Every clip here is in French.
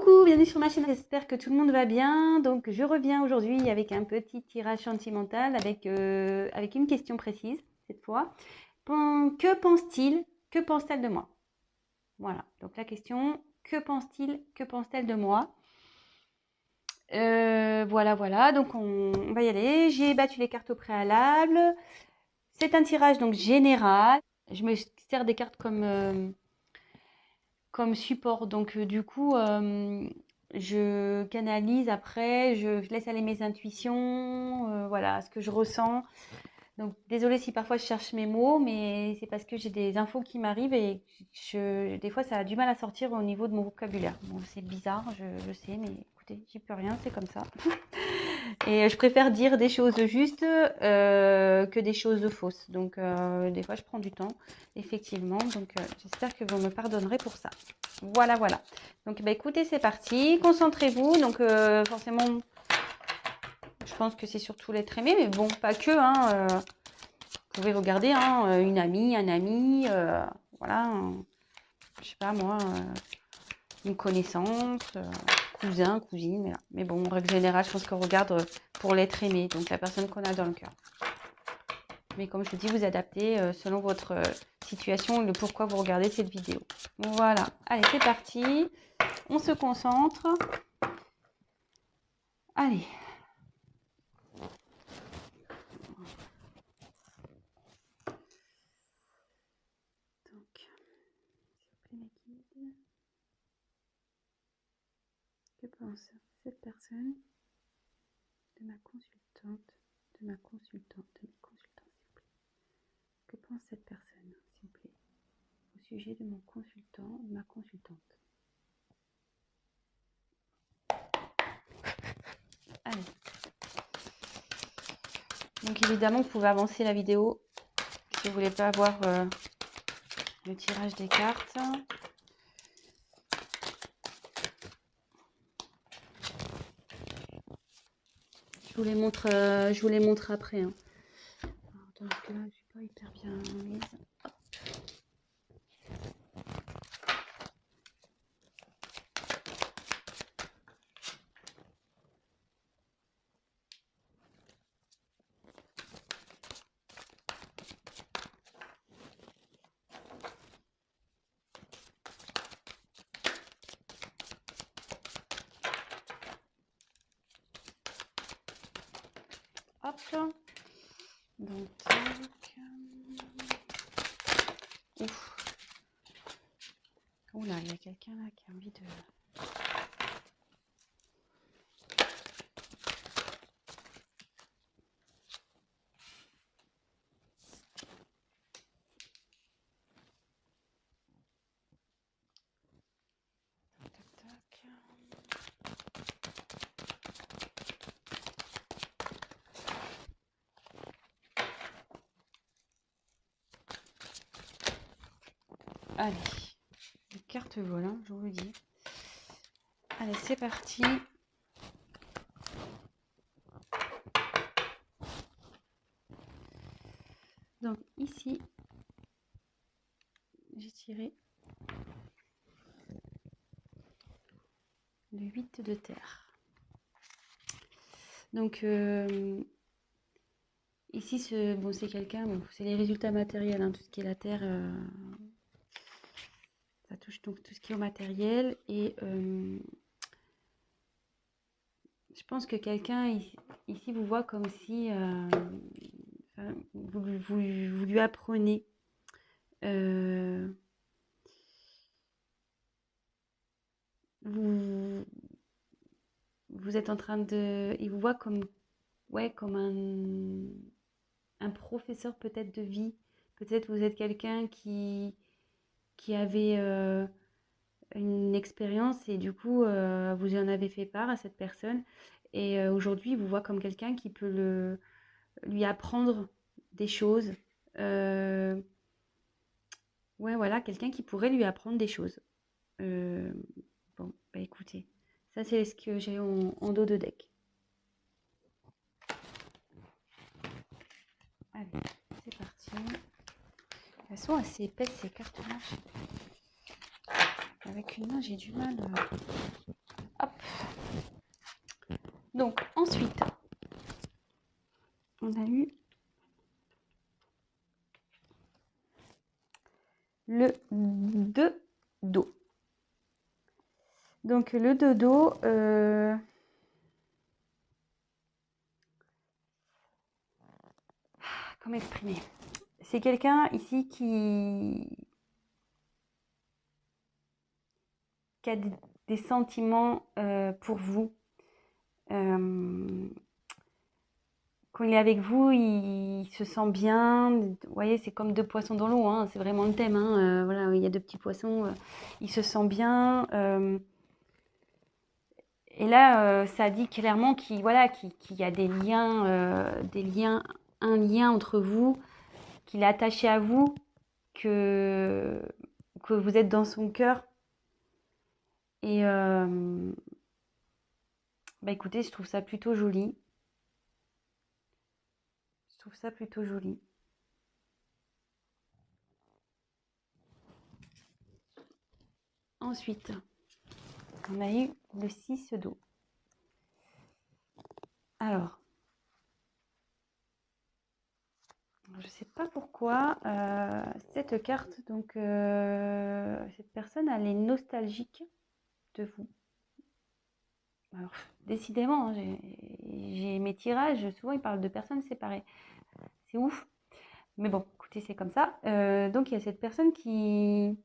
Coucou, bienvenue sur ma chaîne, j'espère que tout le monde va bien. Donc je reviens aujourd'hui avec un petit tirage sentimental avec une question précise cette fois. Que pense-t-il, que pense-t-elle de moi? Voilà, donc la question, que pense-t-il, que pense-t-elle de moi? Voilà, donc on va y aller. J'ai battu les cartes au préalable. C'est un tirage donc général. Je me sers des cartes comme support. Donc, du coup, je canalise après, je laisse aller mes intuitions, voilà, ce que je ressens. Donc, désolée si parfois je cherche mes mots, mais c'est parce que j'ai des infos qui m'arrivent et des fois, ça a du mal à sortir au niveau de mon vocabulaire. Bon, c'est bizarre, je sais, mais écoutez, j'y peux rien, c'est comme ça. Et je préfère dire des choses justes que des choses fausses. Donc, des fois, je prends du temps, effectivement. Donc, j'espère que vous me pardonnerez pour ça. Voilà. Donc, bah, écoutez, c'est parti. Concentrez-vous. Donc, forcément, je pense que c'est surtout l'être aimé, mais bon, pas que. Vous pouvez regarder une amie, un ami, voilà. Je sais pas moi, une connaissance, cousin, cousine. Voilà. Mais bon, en règle générale, je pense qu'on regarde pour l'être aimé, donc la personne qu'on a dans le cœur. Mais comme je vous dis, vous adaptez selon votre situation, le pourquoi vous regardez cette vidéo. Voilà, allez, c'est parti. On se concentre. Allez. Donc, s'il vous plaît, mes guides. Que pense cette personne de ma consultante, s'il vous plaît? Que pense cette personne, s'il vous plaît, au sujet de mon consultant, de ma consultante? Allez. Donc évidemment, vous pouvez avancer la vidéo si vous voulez pas avoir le tirage des cartes. Je vous les montre après. Alors, attends, parce que là, je suis pas hyper bien mise. Hop. Donc, ouf. Oula, il y a quelqu'un là qui a envie de... Allez, les cartes volent, je vous le dis. Allez, c'est parti. Donc ici, j'ai tiré le 8 de terre. Donc ici, c'est quelqu'un, bon, c'est les résultats matériels, tout ce qui est la terre, ça touche donc tout ce qui est au matériel. Et je pense que quelqu'un ici vous voit comme si vous lui apprenez vous êtes en train de... Il vous voit comme, ouais, comme un professeur peut-être de vie. Peut-être vous êtes quelqu'un qui avait une expérience et du coup, vous en avez fait part à cette personne. Et aujourd'hui, il vous voit comme quelqu'un qui peut lui apprendre des choses. Ouais, voilà, quelqu'un qui pourrait lui apprendre des choses. Bon, bah écoutez, ça c'est ce que j'ai en dos de deck. Allez, c'est parti. Elles sont assez épaisses ces cartes-là. Avec une main, j'ai du mal Donc, ensuite, on a eu le dodo. Donc, le dodo, comment exprimer? C'est quelqu'un ici qui a des sentiments pour vous. Quand il est avec vous, il se sent bien. Vous voyez, c'est comme deux poissons dans l'eau, hein. C'est vraiment le thème, hein. Voilà, il y a deux petits poissons. Il se sent bien. Et là, ça dit clairement qu'il voilà, qu'il y a des liens, un lien entre vous, qu'il est attaché à vous, que vous êtes dans son cœur. Et bah écoutez, je trouve ça plutôt joli. Je trouve ça plutôt joli. Ensuite, on a eu le 6 d'eau. Alors, je ne sais pas pourquoi cette carte, donc cette personne, elle est nostalgique de vous. Alors, décidément, hein, j'ai mes tirages, souvent ils parlent de personnes séparées. C'est ouf. Mais bon, écoutez, c'est comme ça. Donc, il y a cette personne qui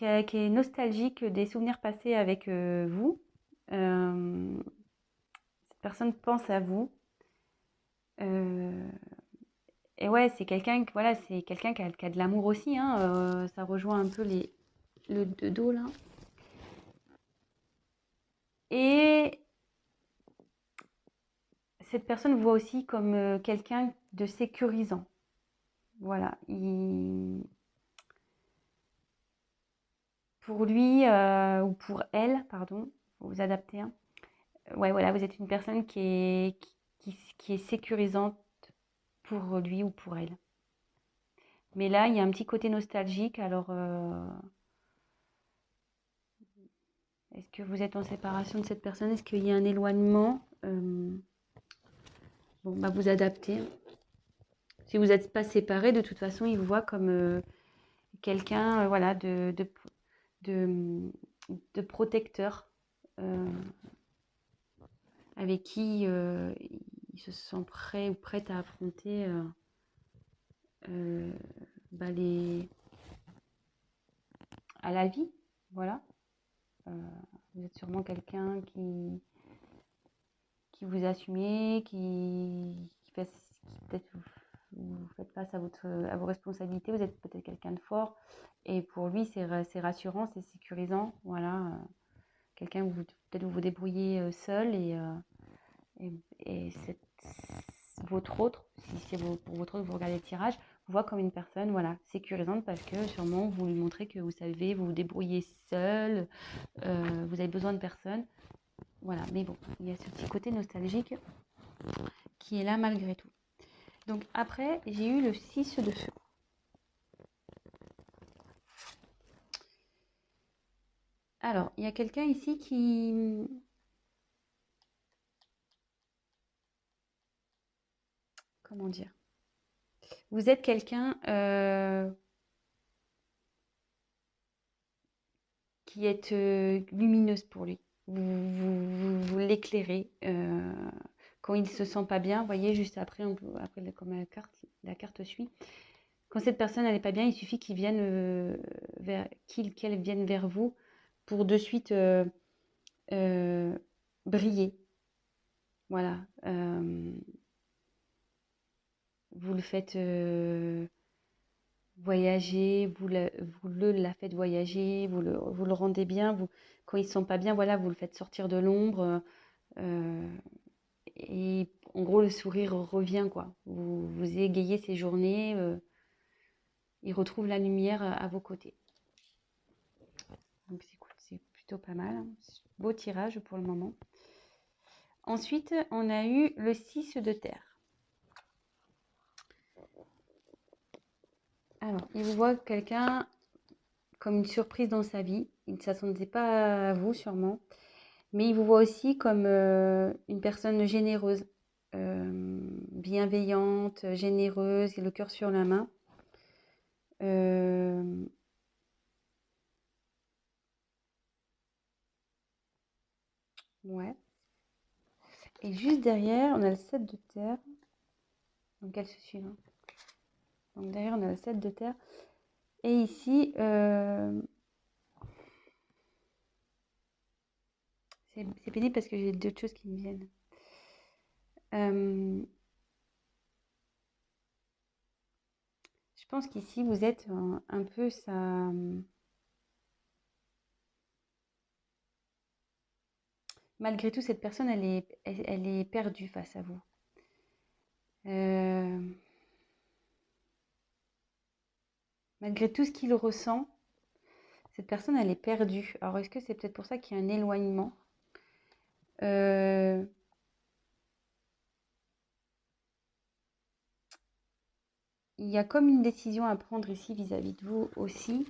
est nostalgique des souvenirs passés avec vous. Cette personne pense à vous. Et ouais, c'est quelqu'un voilà, c'est quelqu'un qui a de l'amour aussi, hein. Ça rejoint un peu le dos là. Et cette personne voit aussi comme quelqu'un de sécurisant. Voilà. Pour lui ou pour elle, pardon, vous vous adaptez, hein. Ouais, voilà, vous êtes une personne qui est sécurisante pour lui ou pour elle. Mais là, il y a un petit côté nostalgique. Alors, est-ce que vous êtes en séparation de cette personne? Est-ce qu'il y a un éloignement? Bon, bah vous adaptez. Si vous n'êtes pas séparés, de toute façon, il vous voit comme quelqu'un voilà, de, protecteur avec qui il se sent prêt ou prête à affronter bah, à la vie. Voilà. Vous êtes sûrement quelqu'un qui vous assumez, qui peut-être vous faites face à vos responsabilités, vous êtes peut-être quelqu'un de fort, et pour lui c'est rassurant, c'est sécurisant, voilà, quelqu'un où peut-être vous vous débrouillez seul, et votre autre, si c'est pour votre autre, vous regardez le tirage, vous voit comme une personne, voilà, sécurisante, parce que sûrement vous lui montrez que vous savez vous débrouiller seul, vous avez besoin de personne. Voilà, mais bon, il y a ce petit côté nostalgique qui est là malgré tout. Donc après, j'ai eu le 6 de feu. Alors, il y a quelqu'un ici qui... Comment dire? Vous êtes quelqu'un qui est lumineuse pour lui. Vous l'éclairez. Quand il ne se sent pas bien, vous voyez, juste après, comme la carte suit, quand cette personne n'est pas bien, il suffit qu'il vienne qu'elle vienne vers vous pour de suite briller. Voilà. Vous le faites voyager, vous la faites voyager, vous le rendez bien. Quand il ne se sent pas bien, voilà, vous le faites sortir de l'ombre. Et en gros, le sourire revient, quoi. Vous égayez ses journées. Il retrouve la lumière à vos côtés. Donc c'est plutôt pas mal, hein. Beau tirage pour le moment. Ensuite, on a eu le 6 de terre. Alors, il vous voit quelqu'un comme une surprise dans sa vie. Il ne s'attendait pas à vous, sûrement. Mais il vous voit aussi comme une personne généreuse, bienveillante, généreuse, et le cœur sur la main. Ouais. Et juste derrière, on a le 7 de terre. Donc elle se suit. Hein. Donc derrière, on a le 7 de terre. Et ici, c'est pénible parce que j'ai d'autres choses qui me viennent. Je pense qu'ici, vous êtes un peu ça. Malgré tout, cette personne, elle est perdue face à vous. Malgré tout ce qu'il ressent, cette personne, elle est perdue. Alors, est-ce que c'est peut-être pour ça qu'il y a un éloignement? Il y a comme une décision à prendre ici vis-à-vis de vous aussi.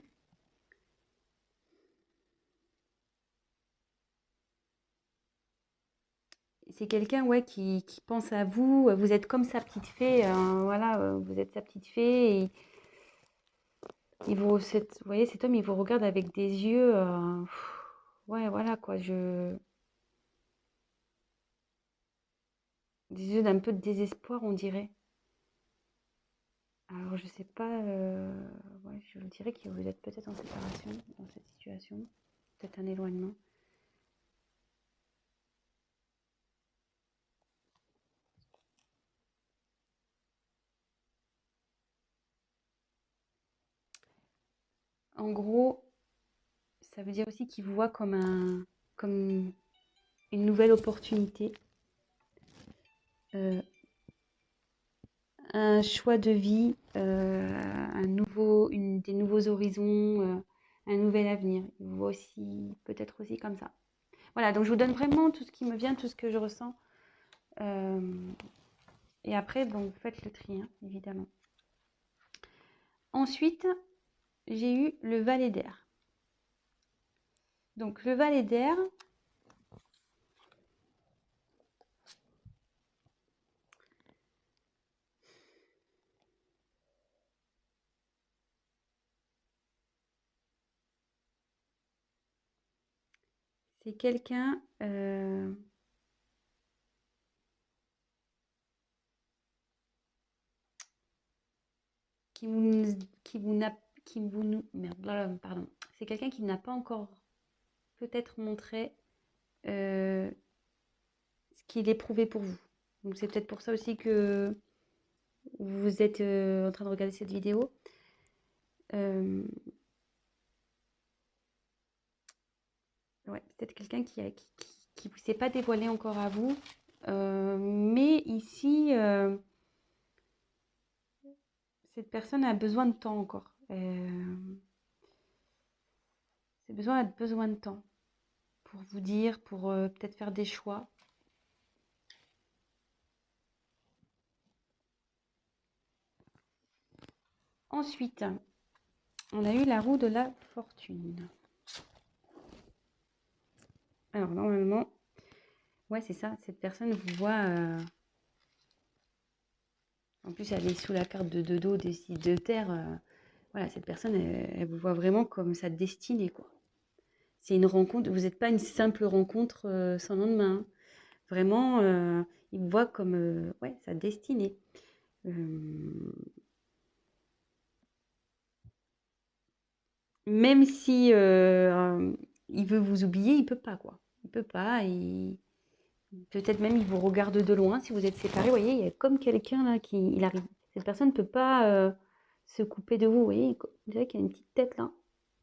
C'est quelqu'un ouais, qui pense à vous. Vous êtes comme sa petite fée. Voilà, vous êtes sa petite fée. Et vous voyez, cet homme, il vous regarde avec des yeux. Ouais, voilà quoi. Des yeux d'un peu de désespoir, on dirait. Alors, je sais pas. Ouais, je dirais que vous êtes peut-être en séparation dans cette situation. Peut-être un éloignement. En gros, ça veut dire aussi qu'il vous voit comme une nouvelle opportunité, un choix de vie, des nouveaux horizons, un nouvel avenir. Il vous voit aussi, peut-être aussi comme ça. Voilà, donc je vous donne vraiment tout ce qui me vient, tout ce que je ressens. Et après, bon, vous faites le tri, hein, évidemment. Ensuite, j'ai eu le valet d'air. Donc le valet d'air, c'est quelqu'un qui pardon. C'est quelqu'un qui n'a pas encore peut-être montré ce qu'il éprouvait pour vous. Donc c'est peut-être pour ça aussi que vous êtes en train de regarder cette vidéo. Ouais, peut-être quelqu'un qui vous s'est pas dévoilé encore à vous. Mais ici, cette personne a besoin de temps encore. A besoin de temps pour vous dire, pour peut-être faire des choix. Ensuite, on a eu la roue de la fortune. Alors, normalement, ouais, c'est ça. Cette personne vous voit. En plus, elle est sous la carte de dos des signes de terre. Voilà, cette personne, elle vous voit vraiment comme sa destinée, quoi. C'est une rencontre. Vous n'êtes pas une simple rencontre sans lendemain. Hein. Vraiment, il vous voit comme ouais, sa destinée. Même si il veut vous oublier, il peut pas, quoi. Il peut pas. Peut-être même il vous regarde de loin si vous êtes séparés. Vous voyez, il y a comme quelqu'un là il arrive. Cette personne ne peut pas se couper de vous. Vous voyez, on dirait qu'il y a une petite tête là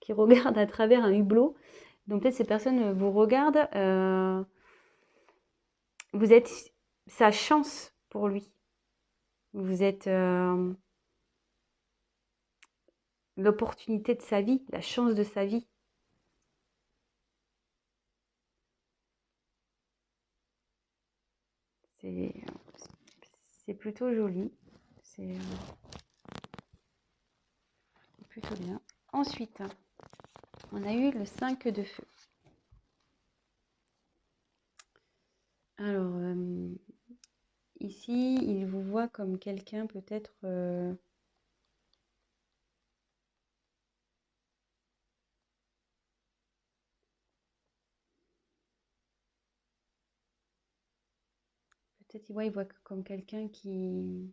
qui regarde à travers un hublot. Donc peut-être ces personnes vous regardent. Vous êtes sa chance pour lui. Vous êtes l'opportunité de sa vie, la chance de sa vie. C'est plutôt joli. C'est plutôt bien. Ensuite, on a eu le 5 de feu. Alors, ici, il vous voit comme quelqu'un peut-être peut-être il voit comme quelqu'un qui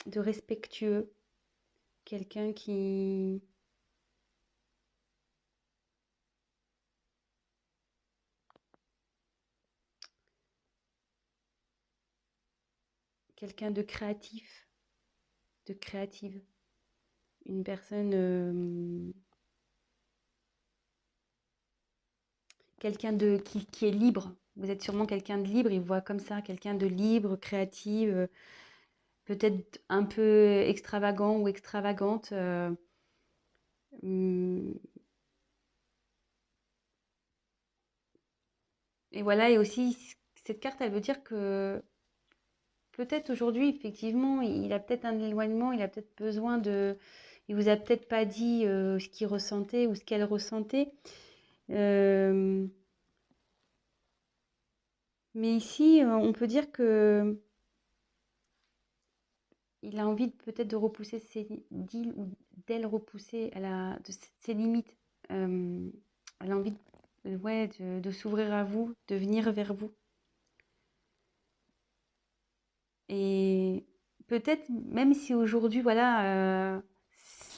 de respectueux, quelqu'un quelqu'un de créatif, de créative, une personne quelqu'un de qui est libre. Vous êtes sûrement quelqu'un de libre, il voit comme ça, quelqu'un de libre, créative, peut-être un peu extravagant ou extravagante. Hum, et voilà, et aussi, cette carte, elle veut dire que peut-être aujourd'hui, effectivement, il a peut-être un éloignement, il a peut-être besoin de... Il vous a peut-être pas dit ce qu'il ressentait ou ce qu'elle ressentait. Euh, mais ici, on peut dire que il a envie peut-être de repousser d'il ou d'elle repousser ses limites. Euh, elle a envie ouais, de s'ouvrir à vous, de venir vers vous. Et peut-être, même si aujourd'hui, voilà,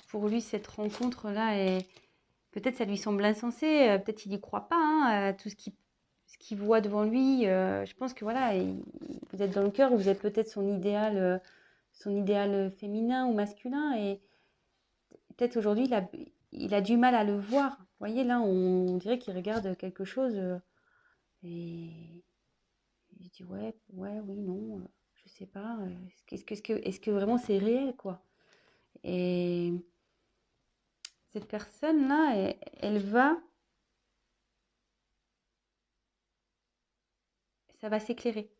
pour lui, cette rencontre-là, peut-être ça lui semble insensé, peut-être il n'y croit pas hein, à tout ce qu'il voit devant lui. Je pense que voilà, vous êtes dans le cœur, vous êtes peut-être son idéal féminin ou masculin, et peut-être aujourd'hui, il a du mal à le voir. Vous voyez, là, on dirait qu'il regarde quelque chose et il dit ouais, ouais, oui, non, je sais pas. Est-ce que vraiment c'est réel, quoi? Et cette personne-là, ça va s'éclairer.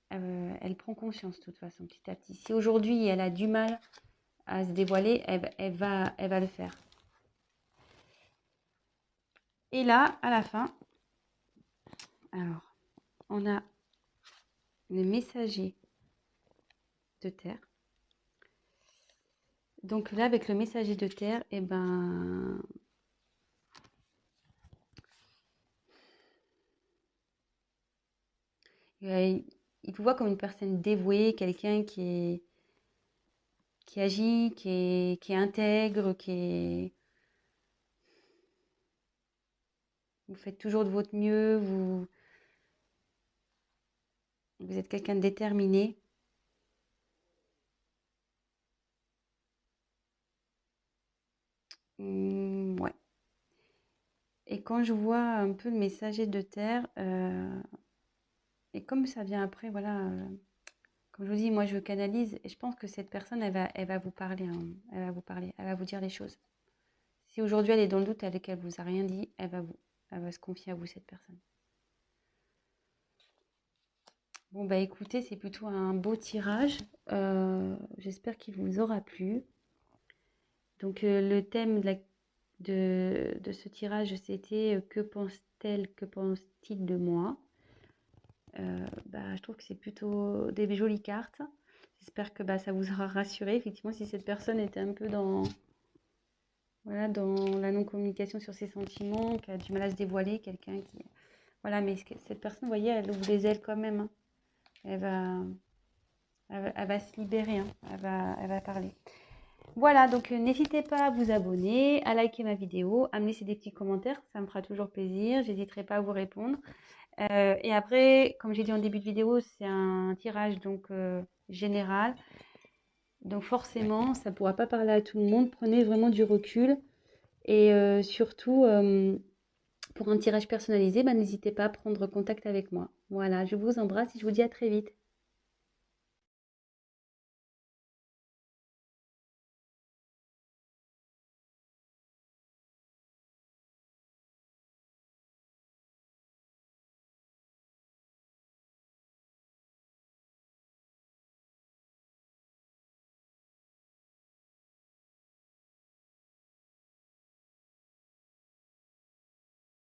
Elle prend conscience, de toute façon, petit à petit. Si aujourd'hui, elle a du mal à se dévoiler, elle va le faire. Et là, à la fin, alors, on a le messager de terre. Donc là, avec le messager de terre, eh ben, il vous voit comme une personne dévouée, quelqu'un qui agit, qui est intègre, vous faites toujours de votre mieux, vous êtes quelqu'un de déterminé. Ouais. Et quand je vois un peu le messager de terre, et comme ça vient après, voilà, comme je vous dis, moi je canalise et je pense que cette personne, elle va vous parler, hein, elle va vous parler, elle va vous dire les choses. Si aujourd'hui elle est dans le doute et qu'elle vous a rien dit, elle va se confier à vous, cette personne. Bon bah écoutez, c'est plutôt un beau tirage. J'espère qu'il vous aura plu. Donc le thème de ce tirage, c'était que pense-t-elle, que pense-t-il de moi? Bah, je trouve que c'est plutôt des jolies cartes. J'espère que bah, ça vous aura rassuré. Effectivement, si cette personne était un peu voilà, dans la non-communication sur ses sentiments, qui a du mal à se dévoiler, quelqu'un qui... Voilà, mais cette personne, vous voyez, elle ouvre les ailes quand même, hein. Elle va, elle va se libérer, hein. Elle va parler. Voilà, donc n'hésitez pas à vous abonner, à liker ma vidéo, à me laisser des petits commentaires, ça me fera toujours plaisir. J'hésiterai pas à vous répondre. Et après, comme j'ai dit en début de vidéo, c'est un tirage donc général. Donc forcément, ça ne pourra pas parler à tout le monde. Prenez vraiment du recul. Et surtout, pour un tirage personnalisé, bah, n'hésitez pas à prendre contact avec moi. Voilà, je vous embrasse et je vous dis à très vite.